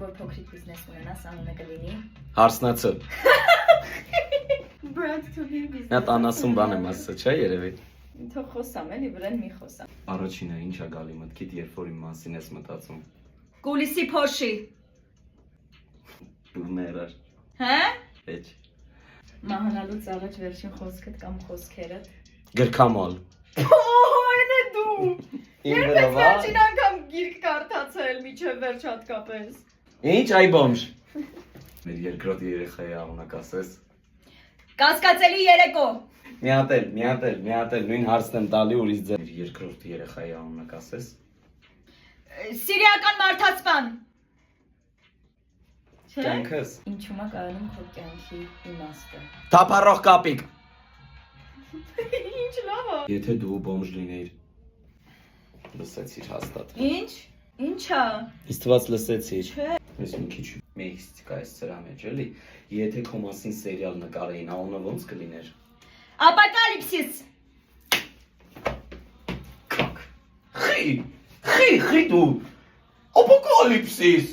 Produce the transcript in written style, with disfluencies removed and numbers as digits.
որ փոքրիկ բիզնես ունենաս, անունը կլինի։ Հարսնացը։ Brand to be business։ Նա տանասում բան եմ ասա, չէ՞ երևի։ Թող խոսամ, էլի վրան մի խոսամ։ Առաջինը ի՞նչ է գալի մտքիդ, երբ որ իմ մասին ես մտածում։ Կուլիսի փոշի։ Դու մերար։ Հա՞։ Էջ։ Մահանալուց առաջ վերջին խոսքդ կամ խոսքերդ։ Գրքամալ։ Այն է դու։ Իմ Երբ վրա ես վերջին անգամ գիրք կարդացել միջև վերջ հատկապես։ Ինչ այ բոմժ։ Մեր երկրորդ երեխայի անունը կասես։ Կասկածելի երեկո։ Մի հատ էլ, նույն հարցն եմ տալի ուրիշ ձեր երկրորդ երեխայի անունը կասես։ Սիրիական մարդացման։ Չէ՞։ Կյանքս։ Ինչու՞ մա կարանում քո կյանքի իմաստը։ Թափառող կապիկ։ Ինչ լավ է։ Եթե դու բոմժ լինեիր։ Լսեցիր հաստատ։ Ինչ։ Ինչա։ Իստված լսեցիր։ Չէ։ Ես մի քիչ միստիկա է սրա մեջ էլի։ Եթե քո մասին սերիալ նկարեին, անունը ոնց կլիներ։ Ապոկալիպսիս։ Խի դու։ Ապոկալիպսիս։